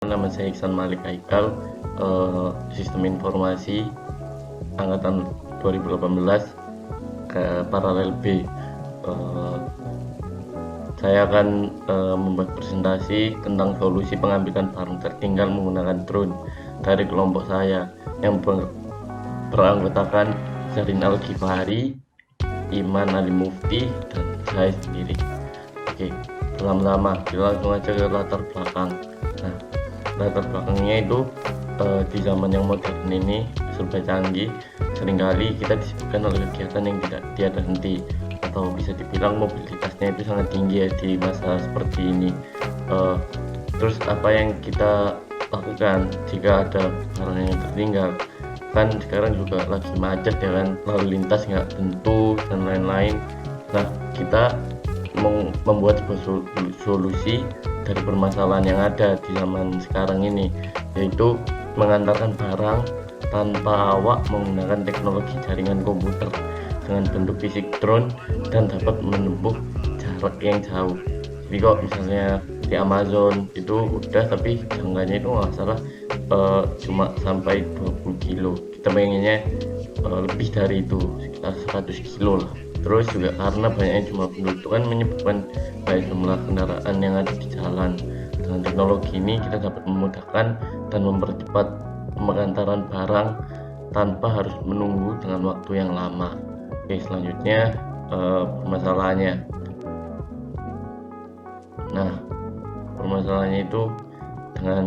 Nama saya Iksan Malik Haikal, Sistem Informasi Angkatan 2018 ke Paralel B. Saya akan membuat presentasi tentang solusi pengambilan barang tertinggal menggunakan drone dari kelompok saya yang beranggotakan Zarin Al-Ghifari, Iman Ali Mufti, dan saya sendiri. Oke, pertama-tama kita langsung aja ke latar belakang. Nah, latar belakangnya itu di zaman yang modern ini serba canggih, seringkali kita disibukkan oleh kegiatan yang tidak tiada henti, atau bisa dibilang mobilitasnya itu sangat tinggi ya di masa seperti ini. Terus apa yang kita lakukan jika ada barang yang tertinggal? Kan sekarang juga lagi macet ya kan, lalu lintas nggak tentu dan lain-lain. Nah, kita membuat sebuah solusi dari permasalahan yang ada di zaman sekarang ini, yaitu mengantarkan barang tanpa awak menggunakan teknologi jaringan komputer dengan bentuk fisik drone dan dapat menempuh jarak yang jauh. Jadi kok misalnya di Amazon itu udah, tapi jangkanya itu nggak salah cuma sampai 20 kilo, kita pengennya lebih dari itu, sekitar 100 kilo lah. Terus juga karena banyaknya jumlah penduduk itu kan menyebabkan banyak jumlah kendaraan yang ada di jalan. Dengan teknologi ini kita dapat memudahkan dan mempercepat pengantaran barang tanpa harus menunggu dengan waktu yang lama. Oke, selanjutnya permasalahannya. Nah, permasalahannya itu dengan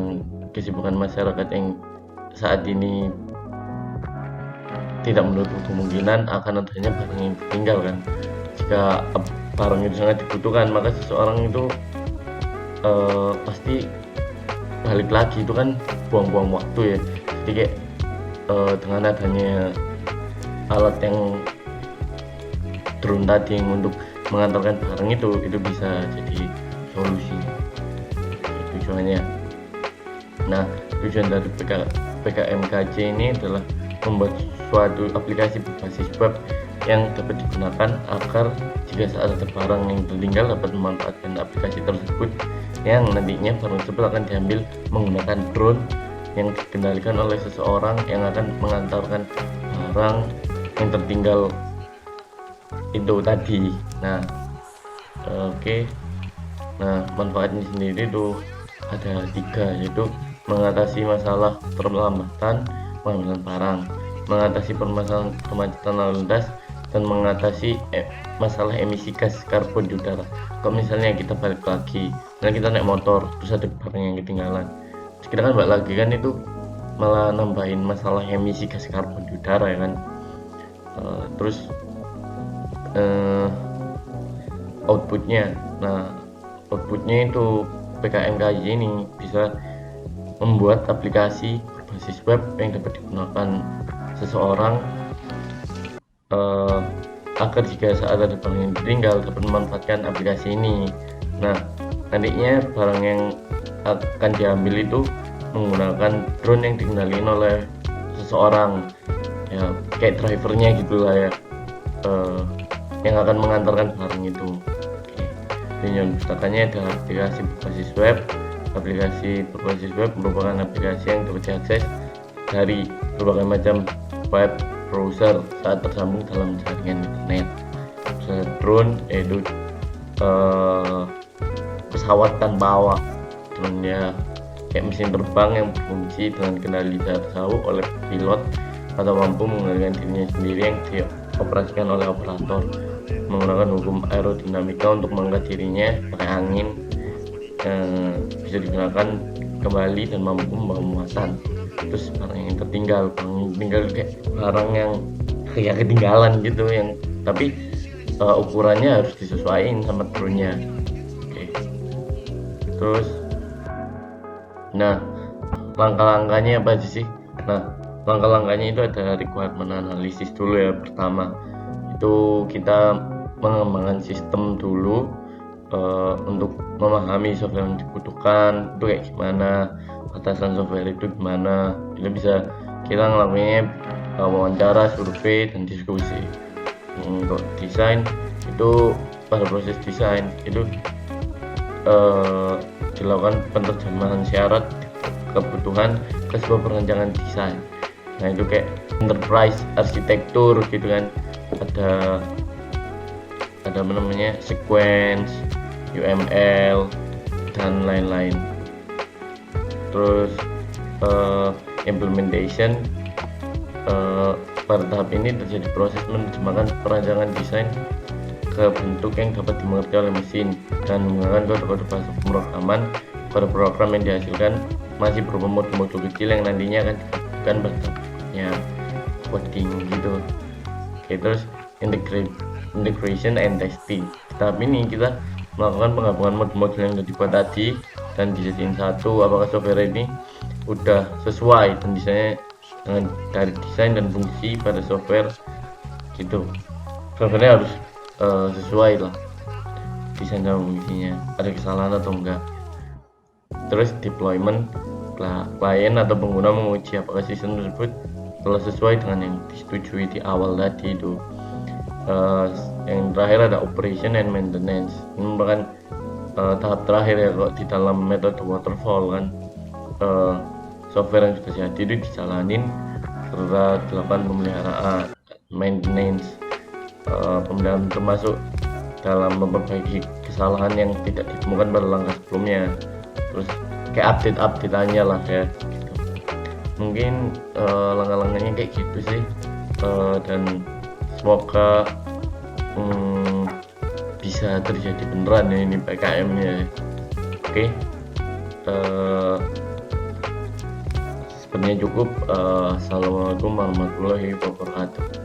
kesibukan masyarakat yang saat ini tidak menutup kemungkinan akan adanya barang yang tertinggal kan. Jika barang itu sangat dibutuhkan, maka seseorang itu pasti balik lagi, itu kan buang-buang waktu ya. Jadi kayak dengan adanya alat yang drone tadi yang untuk mengantarkan barang itu bisa jadi solusi tujuannya. Nah, tujuan dari PKMKJ ini adalah membuat suatu aplikasi berbasis web yang dapat digunakan agar jika saat ada barang yang tertinggal dapat memanfaatkan aplikasi tersebut, yang nantinya barang tersebut akan diambil menggunakan drone yang dikendalikan oleh seseorang yang akan mengantarkan barang yang tertinggal itu tadi. Nah, oke. Nah, manfaatnya sendiri itu ada 3, yaitu mengatasi masalah perlambatan pengambilan barang, mengatasi permasalahan kemacetan lalu lintas, dan mengatasi masalah emisi gas karbon di udara. Kalau misalnya kita balik lagi, nah kita naik motor terus ada barang yang ketinggalan, terus kita kan balik lagi kan, itu malah nambahin masalah emisi gas karbon di udara ya kan. Terus outputnya, nah outputnya itu PKMKJ ini bisa membuat aplikasi berbasis web yang dapat digunakan seseorang agar jika saat ada barang yang tertinggal dapat memanfaatkan aplikasi ini. Nah, nantinya barang yang akan diambil itu menggunakan drone yang dikendalikan oleh seseorang ya, kayak drivernya gitulah ya, yang akan mengantarkan barang itu. Tujuan pustakannya ada aplikasi berbasis web. Aplikasi berbasis web merupakan aplikasi yang dapat diakses dari berbagai macam web browser saat tersambung dalam jaringan internet. Misalnya drone, yaitu pesawat tanpa awak. Drone-nya kayak mesin terbang yang berfungsi dengan kendali jarak jauh oleh pilot atau mampu mengendalikan dirinya sendiri, yang dioperasikan oleh operator menggunakan hukum aerodinamika untuk mengangkat dirinya pakai angin, bisa digunakan kembali dan mampu membawa muatan. Terus barang yang tertinggal, kayak barang yang kayak ketinggalan gitu, yang tapi ukurannya harus disesuaikan sama drone-nya. Oke. Terus nah, langkah-langkahnya apa aja sih? Nah, langkah-langkahnya itu ada requirement analisis dulu ya. Pertama itu kita mengembangkan sistem dulu untuk memahami software yang dibutuhkan itu kayak gimana, batasan software itu gimana. Itu bisa kita ngelakuinnya wawancara, survei, dan diskusi. Untuk desain itu, pada proses desain itu dilakukan penerjemahan syarat kebutuhan ke sebuah perencanaan desain. Nah itu kayak enterprise arsitektur gitu kan, ada apa namanya, sequence, UML dan lain-lain. Terus implementation, pada tahap ini terjadi proses menerjemahkan perancangan desain ke bentuk yang dapat dimengerti oleh mesin dan menggunakan kode-kode bahasa pemrograman. Pada program yang dihasilkan masih berupa modul-modul kecil yang nantinya akan dilakukan bentuknya coding gitu. Oke, terus integration and testing. Tahap ini kita melakukan penggabungan modul-modul yang sudah dibuat tadi dan dijadiin satu. Apakah software ini udah sesuai dan desainnya dengan dari desain dan fungsi pada software gitu. Softwarenya harus sesuai lah desain dan fungsinya, ada kesalahan atau enggak. Terus deployment, klien atau pengguna menguji apakah sistem tersebut telah sesuai dengan yang disetujui di awal tadi itu. Yang terakhir ada operation and maintenance. Ini merupakan tahap terakhir ya kalau di dalam metode waterfall kan. Software yang sudah jadi itu dijalanin serta dilakukan pemeliharaan, maintenance. Pemeliharaan termasuk dalam memperbaiki kesalahan yang tidak ditemukan pada langkah sebelumnya. Terus kayak update-updateannya lah ya gitu. Mungkin langkah-langkahnya kayak gitu sih, dan semoga bisa terjadi beneran ya ini PKM nya. Oke, sebenarnya cukup. Assalamualaikum warahmatullahi wabarakatuh.